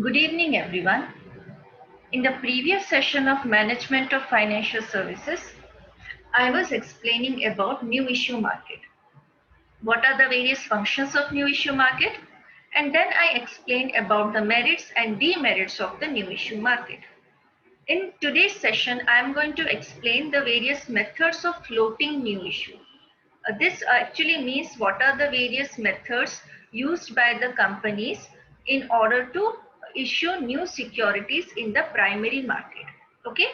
Good evening, everyone. In the previous session of Management of Financial Services, I was explaining about new issue market. What are the various functions of new issue market? And then I explained about the merits and demerits of the new issue market. In today's session, I am going to explain the various methods of floating new issue. This actually means what are the various methods used by the companies in order to issue new securities in the primary market. Okay.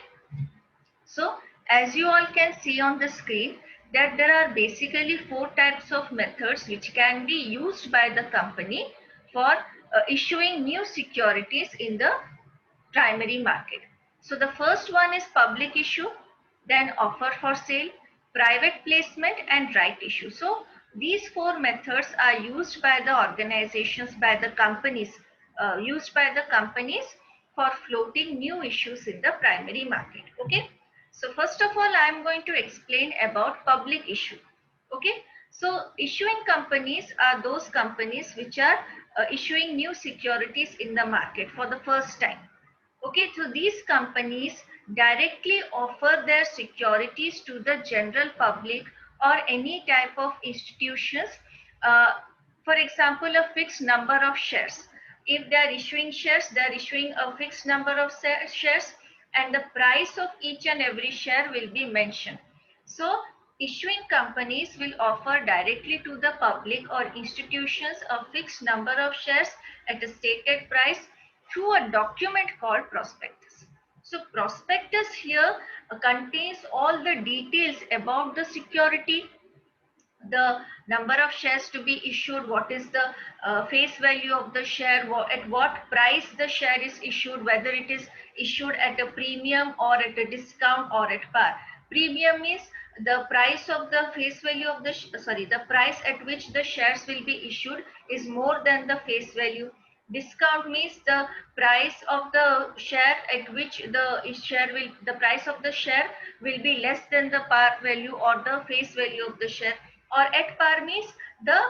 So as you all can see on the screen that there are basically four types of methods which can be used by the company for issuing new securities in the primary market. So the first one is public issue, then offer for sale, private placement and right issue. So these four methods are used by the organizations, by the companies, used by the companies for floating new issues in the primary market. Okay. So first of all, I am going to explain about public issue. Okay. So issuing companies are those companies which are issuing new securities in the market for the first time. Okay, so these companies directly offer their securities to the general public or any type of institutions. Uh, for example, a fixed number of shares. If they are issuing shares, they are issuing a fixed number of shares, and the price of each and every share will be mentioned. So, issuing companies will offer directly to the public or institutions a fixed number of shares at a stated price through a document called prospectus. So prospectus here contains all the details about the security, the number of shares to be issued, what is the face value of the share, at what price the share is issued, whether it is issued at a premium or at a discount or at par. Premium means the price of the face value of the the price at which the shares will be issued is more than the face value. Discount means the price of the share at which the price of the share will be less than the par value or the face value of the share. Or at par means the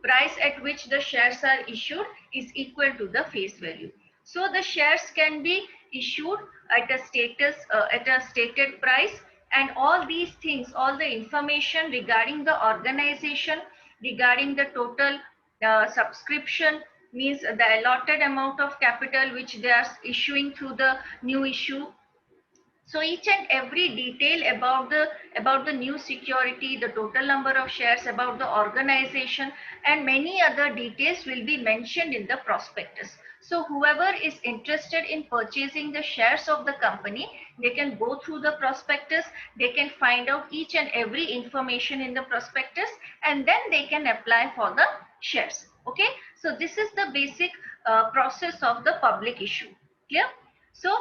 price at which the shares are issued is equal to the face value. So the shares can be issued at a stated price, and all these things, all the information regarding the organization, regarding the total subscription, means the allotted amount of capital which they are issuing through the new issue. So each and every detail about the new security, the total number of shares, about the organization, and many other details will be mentioned in the prospectus. So whoever is interested in purchasing the shares of the company, they can go through the prospectus, they can find out each and every information in the prospectus, and then they can apply for the shares. Okay, so this is the basic process of the public issue. Clear? So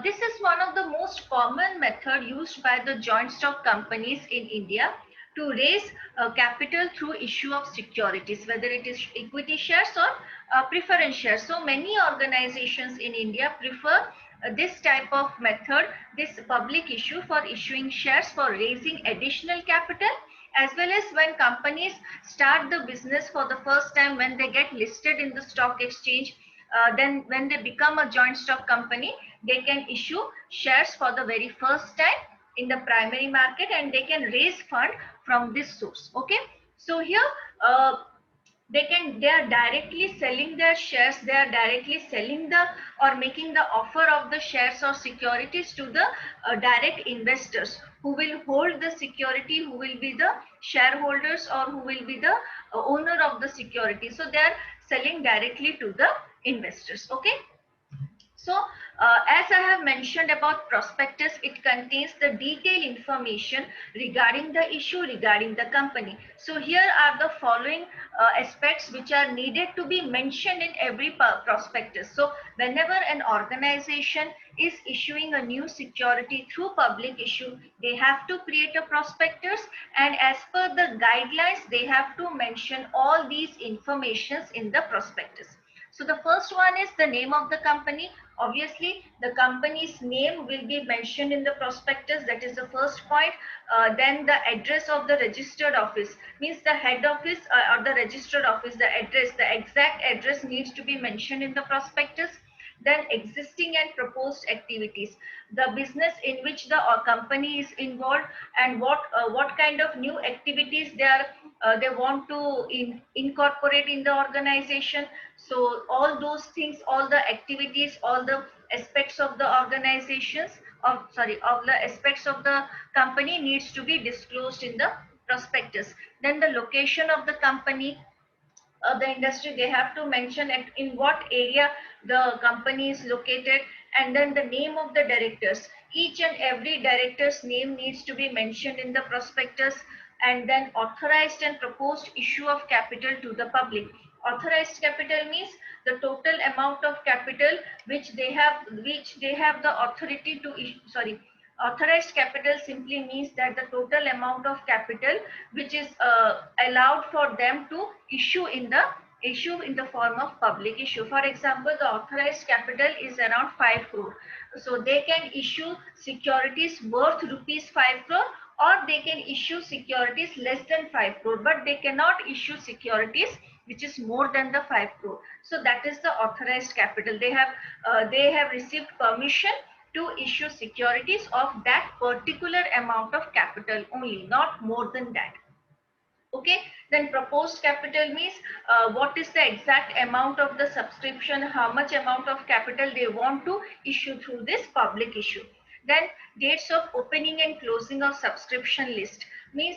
this is one of the most common method used by the joint stock companies in India to raise capital through issue of securities, whether it is equity shares or preference shares. So many organizations in India prefer this type of method, this public issue, for issuing shares for raising additional capital, as well as when companies start the business for the first time, when they get listed in the stock exchange. Then when they become a joint stock company, they can issue shares for the very first time in the primary market, and they can raise fund from this source. Okay, so here they are directly selling their shares, they are directly selling the or making the offer of the shares or securities to the direct investors who will hold the security, who will be the shareholders, or who will be the owner of the security. So they are selling directly to the investors. Okay, so as I have mentioned about prospectus, it contains the detailed information regarding the issue, regarding the company. So here are the following aspects which are needed to be mentioned in every prospectus. So whenever an organization is issuing a new security through public issue, they have to create a prospectus, and as per the guidelines, they have to mention all these informations in the prospectus. So the first one is the name of the company. Obviously, the company's name will be mentioned in the prospectus. That is the first point. Then the address of the registered office, means the head office or the registered office, the address, the exact address needs to be mentioned in the prospectus. Then existing and proposed activities, the business in which the company is involved, and what kind of new activities they want to incorporate in the organization. So all those things, all the activities, all the aspects of the organizations, of the aspects of the company needs to be disclosed in the prospectus. Then the location of the company, the industry, they have to mention in what area the company is located. And then the name of the directors, each and every director's name needs to be mentioned in the prospectus. And then authorized and proposed issue of capital to the public. Authorized capital means the total amount of capital which they have the authority to issue. Sorry, authorized capital simply means that the total amount of capital which is allowed for them to issue in the form of public issue. For example, the authorized capital is around 5 crore. So they can issue securities worth rupees 5 crore, or they can issue securities less than 5 crore, but they cannot issue securities which is more than the 5 crore. So that is the authorized capital. They have received permission to issue securities of that particular amount of capital only, not more than that. Okay, then proposed capital means what is the exact amount of the subscription, how much amount of capital they want to issue through this public issue. Then dates of opening and closing of subscription list means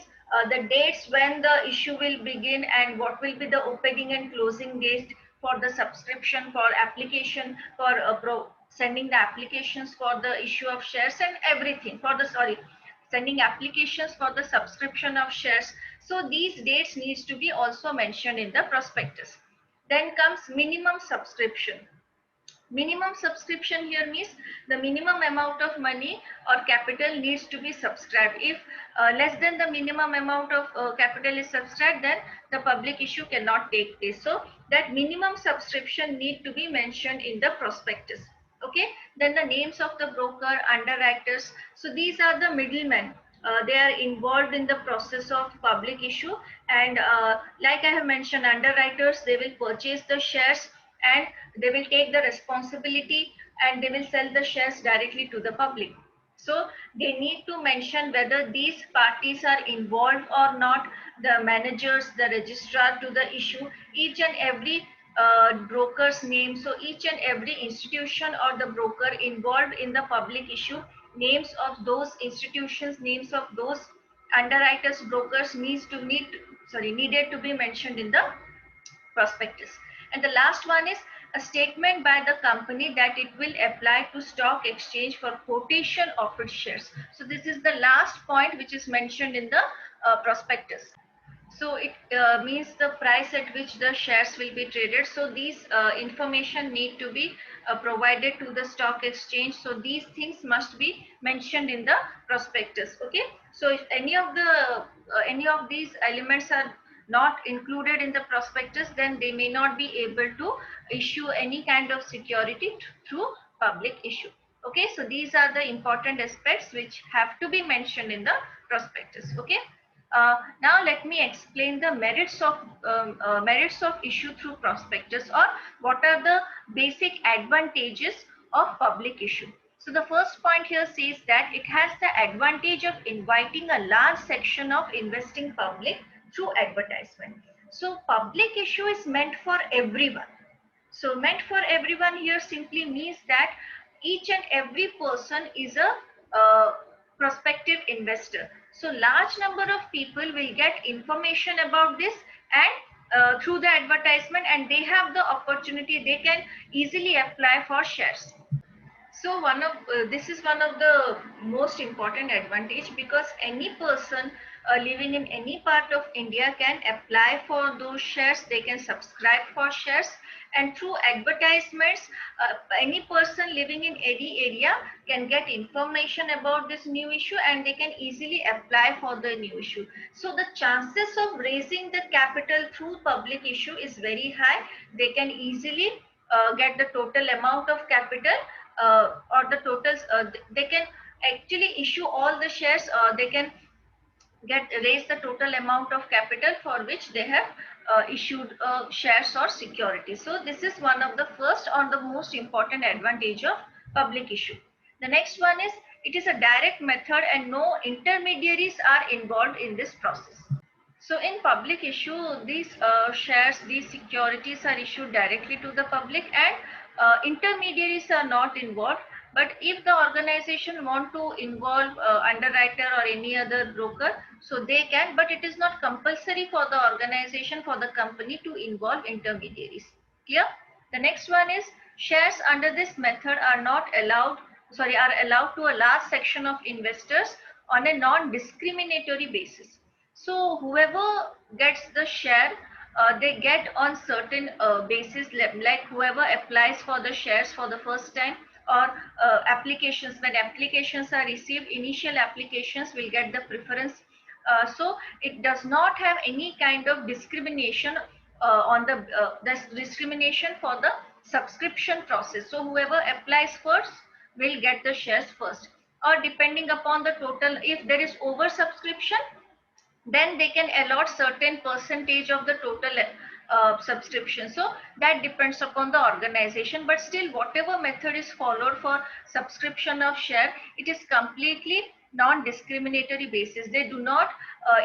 the dates when the issue will begin and what will be the opening and closing date for the subscription, for application, for sending the applications for the issue of shares, and everything for the sending applications for the subscription of shares. So these dates needs to be also mentioned in the prospectus. Then comes minimum subscription. Minimum subscription here means the minimum amount of money or capital needs to be subscribed. If less than the minimum amount of capital is subscribed, then the public issue cannot take place. So that minimum subscription need to be mentioned in the prospectus. Okay, then the names of the broker, underwriters. So these are the middlemen. They are involved in the process of public issue, and like I have mentioned, underwriters, they will purchase the shares and they will take the responsibility and they will sell the shares directly to the public. So they need to mention whether these parties are involved or not, the managers, the registrar to the issue, each and every broker's name. So each and every institution or the broker involved in the public issue, names of those institutions, names of those underwriters, brokers needed to be mentioned in the prospectus. And the last one is a statement by the company that it will apply to stock exchange for quotation of its shares. So this is the last point which is mentioned in the prospectus. So it means the price at which the shares will be traded. So these information need to be provided to the stock exchange. So these things must be mentioned in the prospectus. Okay. So if any of these elements are not included in the prospectus, then they may not be able to issue any kind of security through public issue. Okay. So these are the important aspects which have to be mentioned in the prospectus. Okay. Now let me explain the merits of issue through prospectus, or what are the basic advantages of public issue. So the first point here says that it has the advantage of inviting a large section of investing public through advertisement. So public issue is meant for everyone. So meant for everyone here simply means that each and every person is a prospective investor. So large number of people will get information about this, and through the advertisement, and they have the opportunity, they can easily apply for shares. So this is one of the most important advantage, because any person living in any part of India can apply for those shares, they can subscribe for shares, and through advertisements, any person living in any area can get information about this new issue and they can easily apply for the new issue. So the chances of raising the capital through public issue is very high. They can easily get the total amount of capital or the totals. They can actually issue all the shares. They can raise the total amount of capital for which they have issued shares or securities. So this is one of the first or the most important advantage of public issue. The next one is it is a direct method and no intermediaries are involved in this process. So in public issue, these shares, these securities are issued directly to the public, and intermediaries are not involved. But if the organization want to involve underwriter or any other broker, so they can, but it is not compulsory for the organization, for the company to involve intermediaries. Clear? The next one is shares under this method are not allowed, are allowed to a large section of investors on a non-discriminatory basis. So whoever gets the share, they get on certain basis, like whoever applies for the shares for the first time, or applications, when applications are received, initial applications will get the preference. So it does not have any kind of discrimination on the discrimination for the subscription process. So whoever applies first will get the shares first, or depending upon the total, if there is over subscription, then they can allot certain percentage of the total subscription. So that depends upon the organization, but still whatever method is followed for subscription of share, it is completely non-discriminatory basis. They do not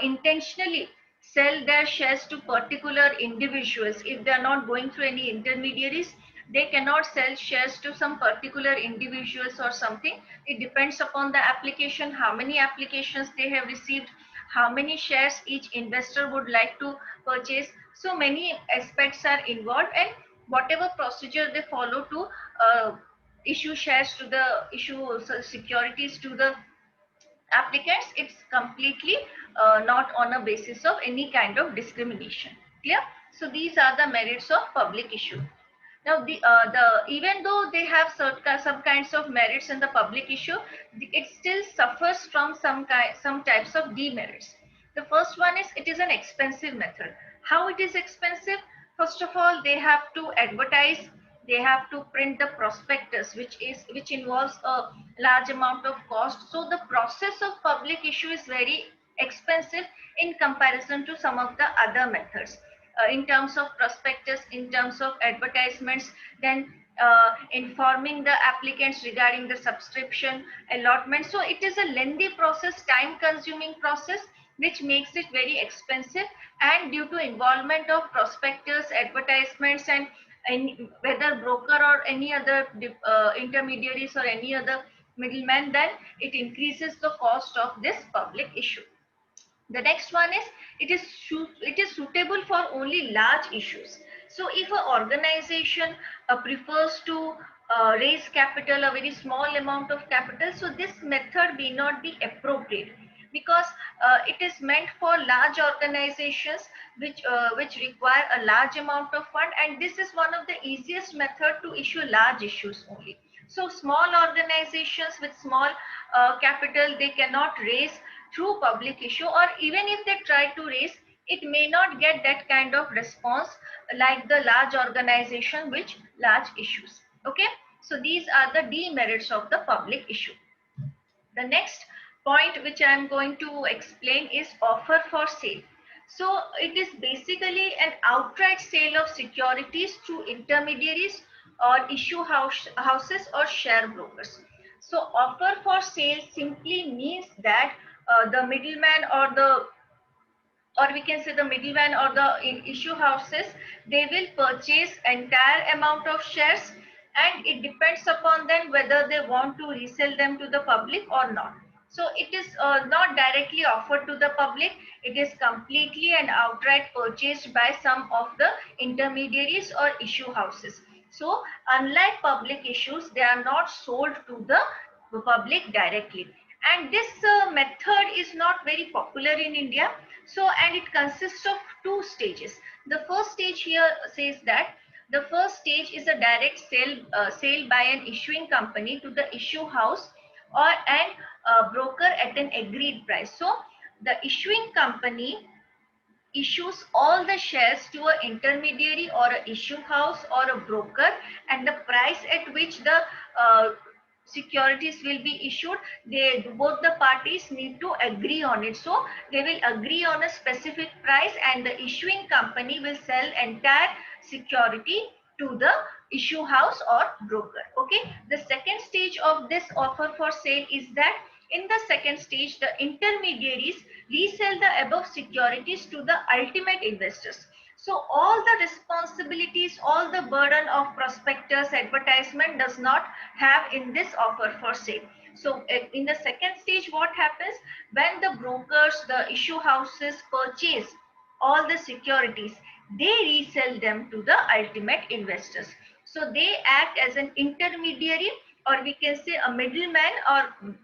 intentionally sell their shares to particular individuals. If they are not going through any intermediaries, they cannot sell shares to some particular individuals or something. It depends upon the application, how many applications they have received, how many shares each investor would like to purchase. So many aspects are involved, and whatever procedure they follow to issue shares to the securities to the applicants, it's completely not on a basis of any kind of discrimination. Clear? So these are the merits of public issue. Now, even though they have some kinds of merits in the public issue, it still suffers from some types of demerits. The first one is it is an expensive method. How it is expensive? First of all, they have to advertise, they have to print the prospectus, which involves a large amount of cost. So the process of public issue is very expensive in comparison to some of the other methods. In terms of prospectus, in terms of advertisements, then informing the applicants regarding the subscription allotment. So it is a lengthy process, time consuming process, which makes it very expensive. And due to involvement of prospectus, advertisements, and whether broker or any other intermediaries or any other middleman, then it increases the cost of this public issue. The next one is it is suitable for only large issues. So if an organization prefers to raise capital, a very small amount of capital, so this method may not be appropriate, because it is meant for large organizations which require a large amount of fund, and this is one of the easiest method to issue large issues only. So small organizations with small capital, they cannot raise through public issue, or even if they try to raise, it may not get that kind of response like the large organization which large issues. Okay, so these are the demerits of the public issue. The next point which I am going to explain is offer for sale. So it is basically an outright sale of securities through intermediaries or houses or share brokers. So offer for sale simply means that the middleman or we can say the middleman or the issue houses, they will purchase entire amount of shares, and it depends upon them whether they want to resell them to the public or not. So it is not directly offered to the public, it is completely and outright purchased by some of the intermediaries or issue houses. So unlike public issues, they are not sold to the public directly. And this method is not very popular in India. So, and it consists of two stages. The first stage here says that the first stage is a direct sale by an issuing company to the issue house or an broker at an agreed price. So the issuing company issues all the shares to an intermediary or a issue house or a broker, and the price at which the securities will be issued, they both the parties need to agree on it. So they will agree on a specific price, and the issuing company will sell entire security to the issue house or broker. Okay, the second stage of this offer for sale is that in the second stage, the intermediaries resell the above securities to the ultimate investors. So all the responsibilities, all the burden of prospectus advertisement does not have in this offer for sale. So in the second stage, what happens when the brokers, the issue houses purchase all the securities, they resell them to the ultimate investors. So they act as an intermediary, or we can say a middleman, or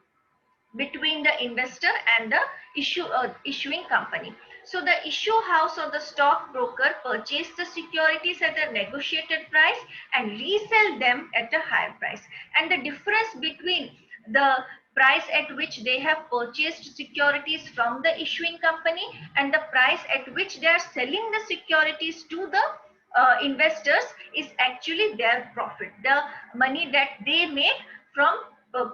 between the investor and the issuing company. So the issue house or the stock broker purchase the securities at a negotiated price and resell them at a higher price. And the difference between the price at which they have purchased securities from the issuing company and the price at which they are selling the securities to the investors is actually their profit, the money that they make from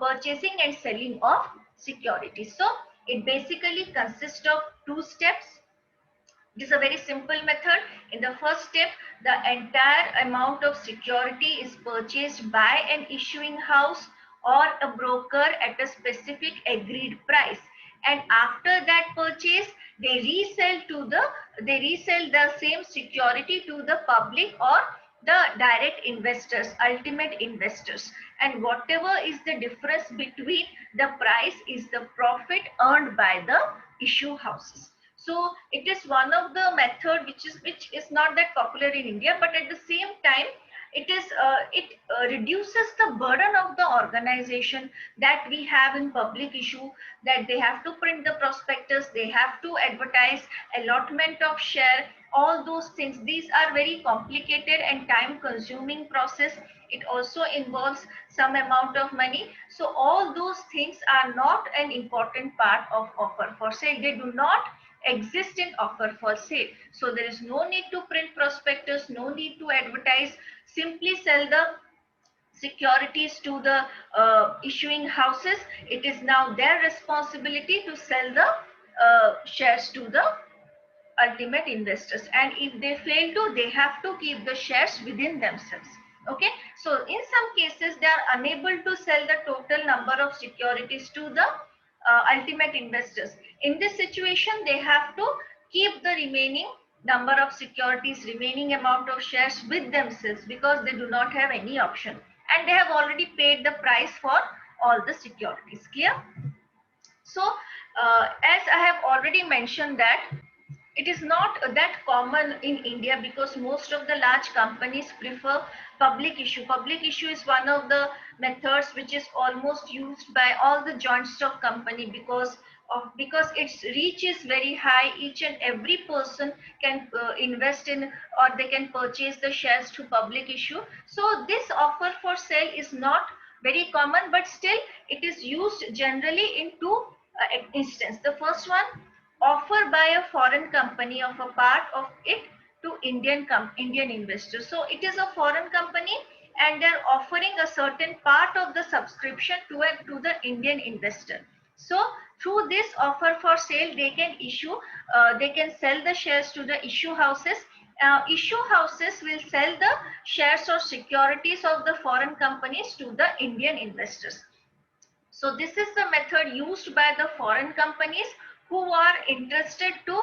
purchasing and selling of securities. So it basically consists of two steps. It is a very simple method. In the first step, the entire amount of security is purchased by an issuing house or a broker at a specific agreed price. And after that purchase, they resell the same security to the public or the direct investors, ultimate investors. And whatever is the difference between the price is the profit earned by the issue houses. So it is one of the method which is not that popular in India, but at the same time it reduces the burden of the organization that we have in public issue, that they have to print the prospectus, they have to advertise allotment of share, all those things. These are very complicated and time consuming process. It also involves some amount of money. So all those things are not an important part of offer for sale. They do not exist in offer for sale. So there is no need to print prospectus, no need to advertise. Simply sell the securities to the issuing houses. It is now their responsibility to sell the shares to the ultimate investors, and if they fail to, they have to keep the shares within themselves. Okay, so in some cases they are unable to sell the total number of securities to the ultimate investors. In this situation, they have to keep the remaining number of securities, remaining amount of shares with themselves, because they do not have any option and they have already paid the price for all the securities. Clear? So as I have already mentioned that it is not that common in India, because most of the large companies prefer public issue. Public issue is one of the methods which is almost used by all the joint stock company, because its reach is very high. Each and every person can invest in, or they can purchase the shares to public issue. So this offer for sale is not very common, but still it is used generally in two instances. The first one, offer by a foreign company of a part of it to Indian investors. So it is a foreign company and they are offering a certain part of the subscription to the Indian investor. So through this offer for sale, they can sell the shares to the issue houses. Issue houses will sell the shares or securities of the foreign companies to the Indian investors. So this is the method used by the foreign companies who are interested to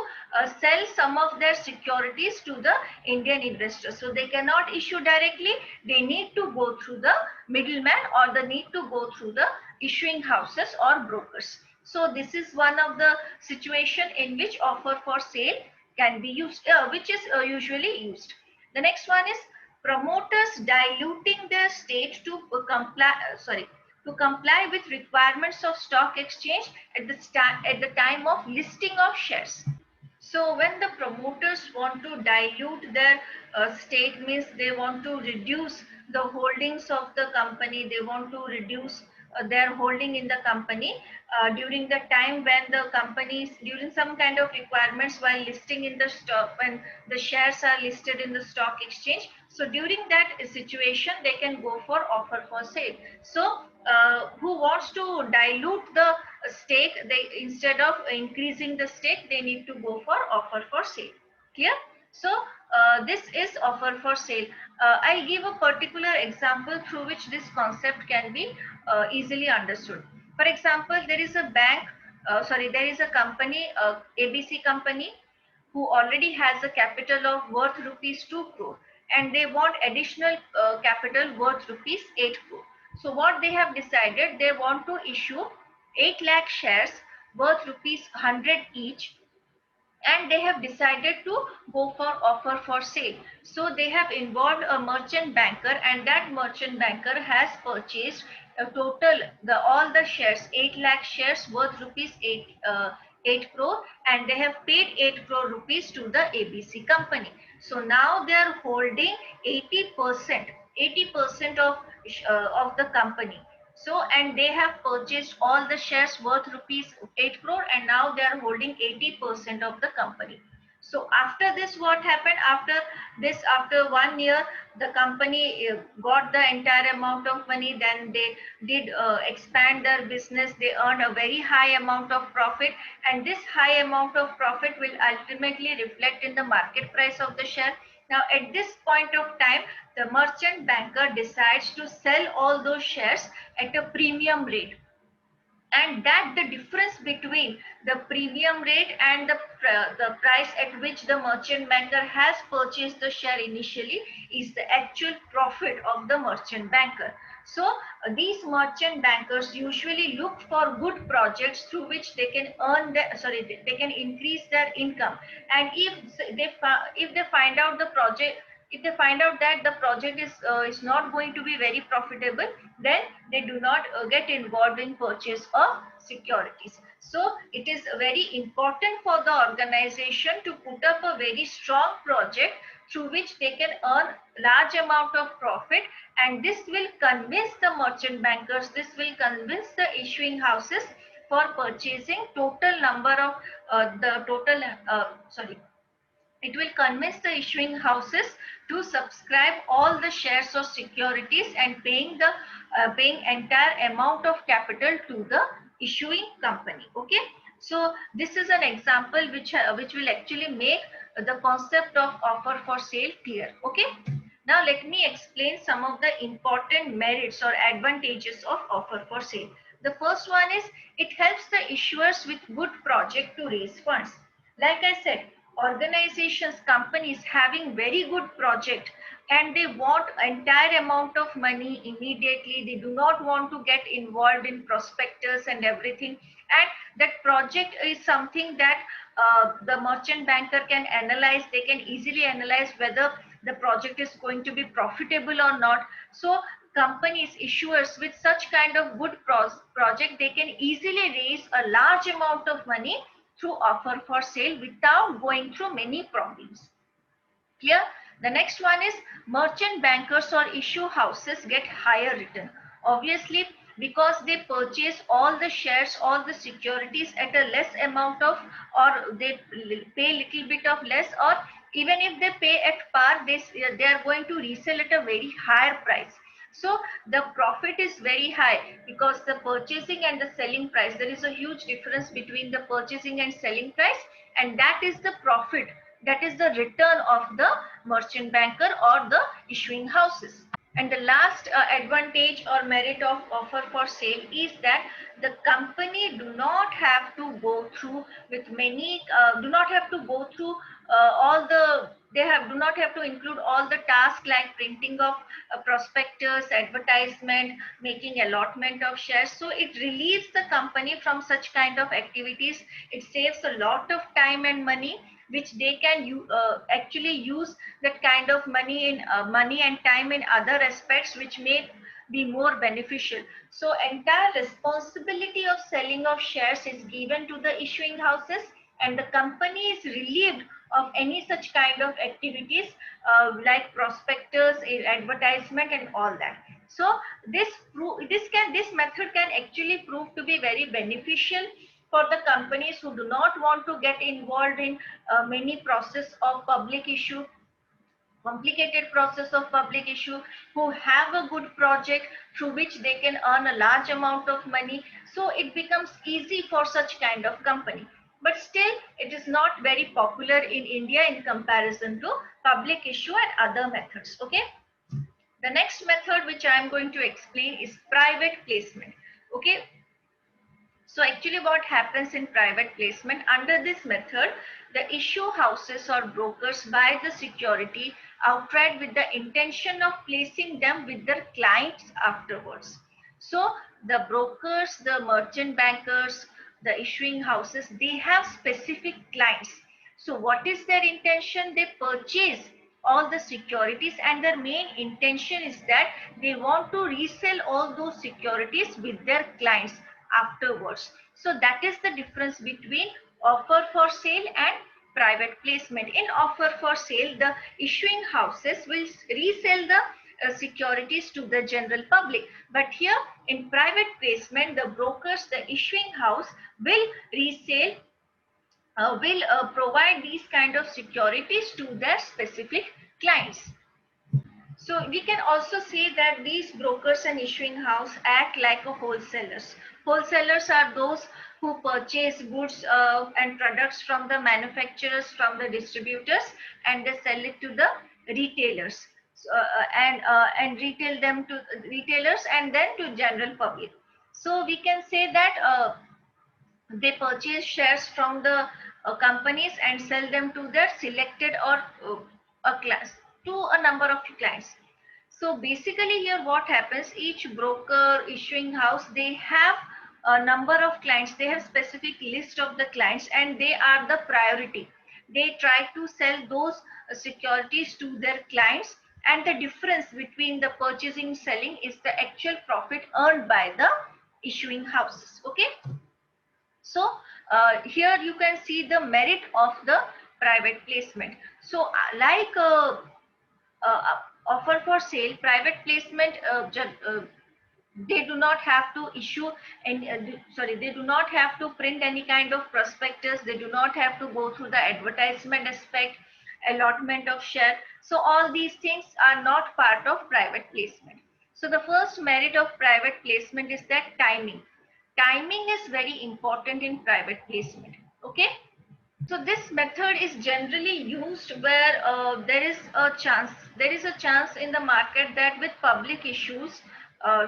sell some of their securities to the Indian investors. So they cannot issue directly, they need to go through the middleman, or they need to go through the issuing houses or brokers. So this is one of the situation in which offer for sale can be used, which is usually used. The next one is promoters diluting their stake to comply with requirements of stock exchange at the time of listing of shares. So when the promoters want to dilute their stake, means they want to reduce the holdings of the company, they want to reduce they are holding in the company during the time when the companies during some kind of requirements while listing in the stock, when the shares are listed in the stock exchange. So during that situation they can go for offer for sale. So who wants to dilute the stake, they instead of increasing the stake they need to go for offer for sale. Clear? So this is offer for sale. I'll give a particular example through which this concept can be easily understood. For example, there is a bank, there is a company, ABC company, who already has a capital of worth rupees 2 crore, and they want additional capital worth rupees 8 crore. So what they have decided, they want to issue 8 lakh shares worth rupees 100 each, and they have decided to go for offer for sale. So they have involved a merchant banker, and that merchant banker has purchased a total all the shares, 8 lakh shares worth rupees 8 crore, and they have paid 8 crore rupees to the ABC company. So now they are holding 80% of the company. So, and they have purchased all the shares worth rupees 8 crore, and now they are holding 80% of the company. So after this, what happened after this? After 1 year, the company got the entire amount of money. Then they did expand their business. They earned a very high amount of profit, and this high amount of profit will ultimately reflect in the market price of the share. Now, at this point of time, the merchant banker decides to sell all those shares at a premium rate, and that the difference between the premium rate and the price at which the merchant banker has purchased the share initially is the actual profit of the merchant banker. So these merchant bankers usually look for good projects through which they can earn they can increase their income. And if they find out the project, if they find out that the project is not going to be very profitable, then they do not get involved in purchase of securities. So it is very important for the organization to put up a very strong project through which they can earn large amount of profit, and this will convince the merchant bankers, this will convince the issuing houses for purchasing total number of the total sorry it will convince the issuing houses to subscribe all the shares or securities and paying entire amount of capital to the issuing company. Okay, so this is an example which will actually make the concept of offer for sale clear. Okay, now let me explain some of the important merits or advantages of offer for sale. The first one is it helps the issuers with good project to raise funds. Like I said, organizations, companies having very good project, and they want entire amount of money immediately. They do not want to get involved in prospectus and everything, and that project is something that the merchant banker can analyze. They can easily analyze whether the project is going to be profitable or not. So companies, issuers with such kind of good project, they can easily raise a large amount of money through offer for sale without going through many problems. Clear? The next one is merchant bankers or issue houses get higher return. Obviously, because they purchase all the shares, all the securities at a less amount of, or they pay little bit of less, or even if they pay at par, they are going to resell at a very higher price. So the profit is very high because the purchasing and the selling price, there is a huge difference between the purchasing and selling price, and that is the profit, that is the return of the merchant banker or the issuing houses. And the last advantage or merit of offer for sale is that the company do not have to go through with many, do not have to go through all the, do not have to include all the tasks like printing of prospectus, advertisement, making allotment of shares. So it relieves the company from such kind of activities. It saves a lot of time and money, which they can actually use that kind of money in money and time in other aspects which may be more beneficial. So entire responsibility of selling of shares is given to the issuing houses, and the company is relieved of any such kind of activities like prospectus, advertisement, and all that. So this method can actually prove to be very beneficial for the companies who do not want to get involved in many process of public issue, complicated process of public issue, who have a good project through which they can earn a large amount of money. So it becomes easy for such kind of company. But still, it is not very popular in India in comparison to public issue and other methods. Okay. The next method which I am going to explain is private placement. Okay. So actually what happens in private placement, under this method, the issue houses or brokers buy the security outright with the intention of placing them with their clients afterwards. So the brokers, the merchant bankers, the issuing houses, they have specific clients. So what is their intention? They purchase all the securities, and their main intention is that they want to resell all those securities with their clients afterwards. So that is the difference between offer for sale and private placement. In offer for sale, the issuing houses will resell the securities to the general public. But here in private placement, the brokers, the issuing house will resell, will provide these kind of securities to their specific clients. So we can also say that these brokers and issuing house act like a wholesalers. Wholesalers are those who purchase goods and products from the manufacturers, from the distributors, and they sell it to the retailers, and retail them to retailers and then to general public. So we can say that they purchase shares from the companies and sell them to their selected or a class, to a number of clients. So basically here what happens, each broker, issuing house, they have a number of clients, they have specific list of the clients, and they are the priority. They try to sell those securities to their clients, and the difference between the purchasing selling is the actual profit earned by the issuing houses. Okay. So here you can see the merit of the private placement. So offer for sale, private placement, they do not have to issue any, they do not have to print any kind of prospectus. They do not have to go through the advertisement aspect, allotment of share. So all these things are not part of private placement. So the first merit of private placement is that timing. Timing is very important in private placement. Okay. So this method is generally used where there is a chance in the market that with public issues,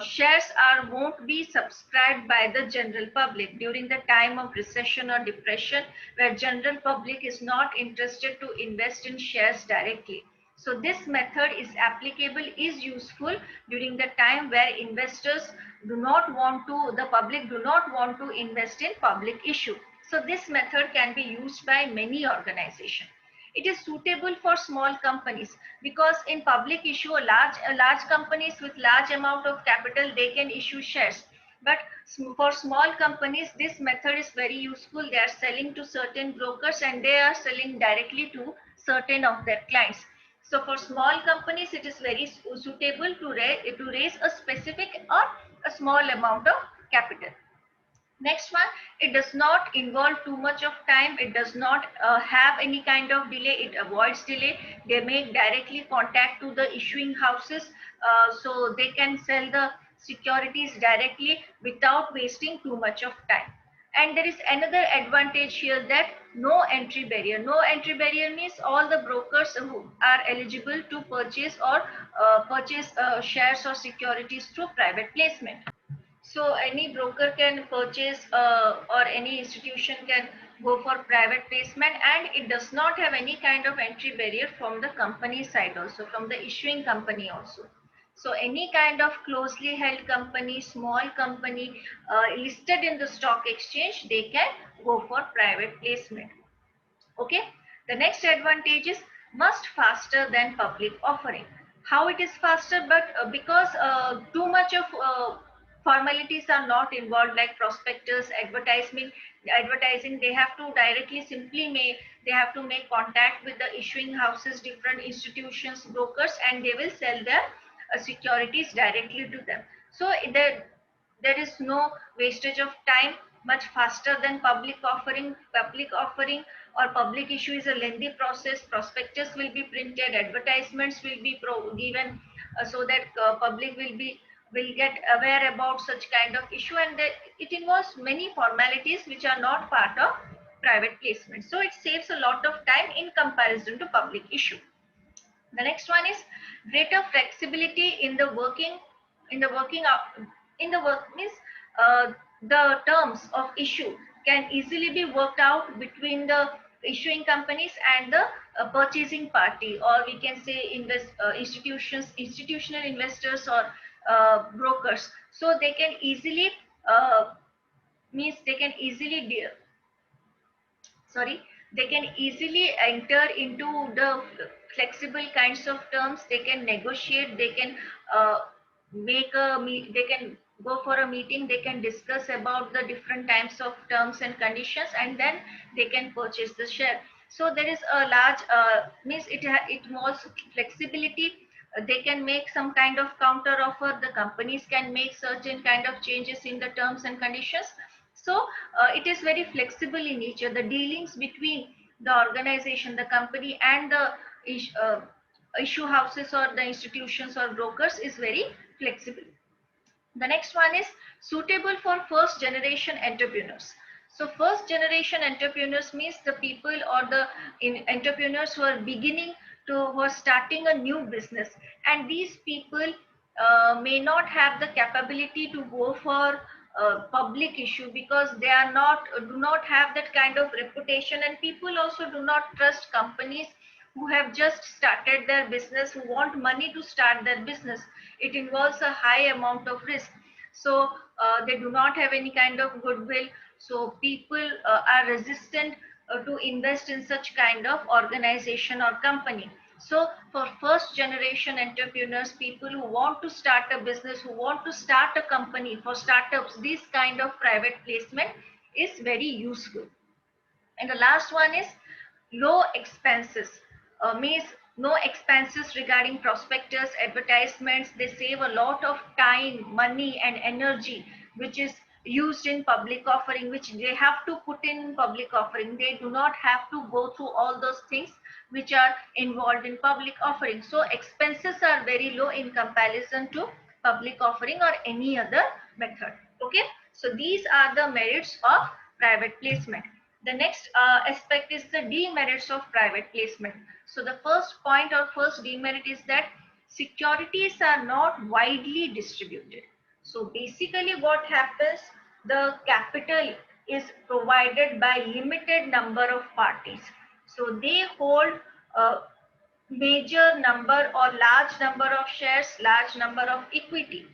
shares won't be subscribed by the general public during the time of recession or depression, where general public is not interested to invest in shares directly. So this method is applicable, is useful during the time where investors do not want to, the public do not want to invest in public issue. So this method can be used by many organizations. It is suitable for small companies because in public issue, large companies with large amount of capital, they can issue shares. But for small companies, this method is very useful. They are selling to certain brokers and they are selling directly to certain of their clients. So for small companies, it is very suitable to raise a specific or a small amount of capital. Next one, it does not involve too much of time. It does not have any kind of delay. It avoids delay. They make directly contact to the issuing houses, so they can sell the securities directly without wasting too much of time. And there is another advantage here, that no entry barrier. No entry barrier means all the brokers who are eligible to purchase or purchase shares or securities through private placement. So any broker can purchase or any institution can go for private placement, and it does not have any kind of entry barrier from the company side also, from the issuing company also. So any kind of closely held company, small company listed in the stock exchange, they can go for private placement. Okay. The next advantage is much faster than public offering. How it is faster? But because too much of formalities are not involved like prospectus, advertising. They have to directly simply they have to make contact with the issuing houses, different institutions, brokers, and they will sell their securities directly to them. So there is no wastage of time, much faster than public offering. Public offering or public issue is a lengthy process. Prospectus will be printed, advertisements will be given, so that public will get aware about such kind of issue, and it involves many formalities which are not part of private placement. So it saves a lot of time in comparison to public issue. The next one is greater flexibility in the working, in the working up, in the work means the terms of issue can easily be worked out between the issuing companies and the purchasing party, or we can say institutional investors or brokers. So they can easily means they can easily sorry they can easily enter into the flexible kinds of terms. They can negotiate, they can they can go for a meeting, they can discuss about the different types of terms and conditions, and then they can purchase the share. So there is a large means it involves flexibility. They can make some kind of counter offer, the companies can make certain kind of changes in the terms and conditions. So it is very flexible in nature. The dealings between the organization, the company, and the issue houses or the institutions or brokers is very flexible. The next one is suitable for first generation entrepreneurs. So first generation entrepreneurs means the people or the entrepreneurs who are beginning to, who are starting a new business, and these people may not have the capability to go for public issue, because they are not, do not have that kind of reputation, and people also do not trust companies who have just started their business, who want money to start their business. It involves a high amount of risk. So they do not have any kind of goodwill. So people are resistant to invest in such kind of organization or company. So for first generation entrepreneurs, people who want to start a business, who want to start a company, for startups, this kind of private placement is very useful. And the last one is low expenses. Means no expenses regarding prospectus, advertisements. They save a lot of time, money, and energy, which is used in public offering, which they have to put in public offering. They do not have to go through all those things which are involved in public offering. So expenses are very low in comparison to public offering or any other method. Okay, so these are the merits of private placement. The next aspect is the demerits of private placement. So the first point or first demerit is that securities are not widely distributed. So basically what happens, the capital is provided by limited number of parties. So they hold a major number or large number of shares, large number of equity.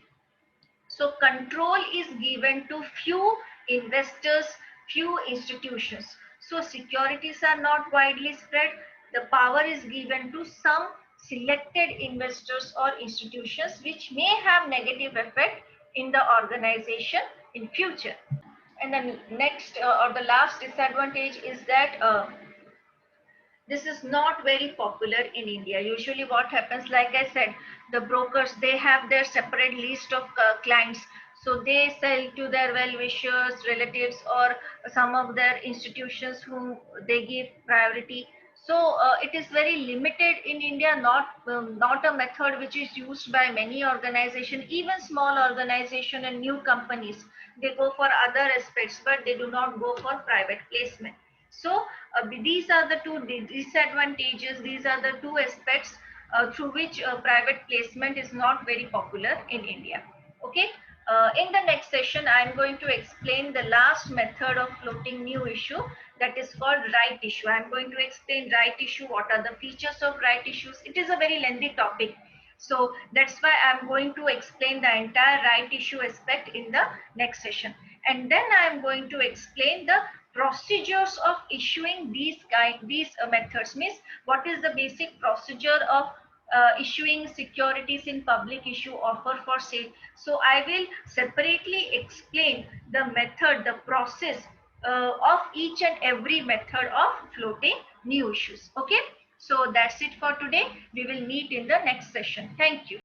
So control is given to few investors, few institutions. So securities are not widely spread. The power is given to some selected investors or institutions, which may have negative effect in the organization in future. And then next or the last disadvantage is that this is not very popular in India. Usually what happens, like I said, the brokers, they have their separate list of clients. So they sell to their well-wishers, relatives, or some of their institutions whom they give priority. So it is very limited in India, not a method which is used by many organizations, even small organization and new companies. They go for other aspects, but they do not go for private placement. So these are the two disadvantages. These are the two aspects through which private placement is not very popular in India. Okay. In the next session, I am going to explain the last method of floating new issue, that is called right issue. I am going to explain right issue, what are the features of right issues. It is a very lengthy topic. So that's why I'm going to explain the entire right issue aspect in the next session. And then I'm going to explain the procedures of issuing these methods. Means what is the basic procedure of issuing securities in public issue offer for sale. So I will separately explain the method, the process of each and every method of floating new issues. Okay. So that's it for today. We will meet in the next session. Thank you.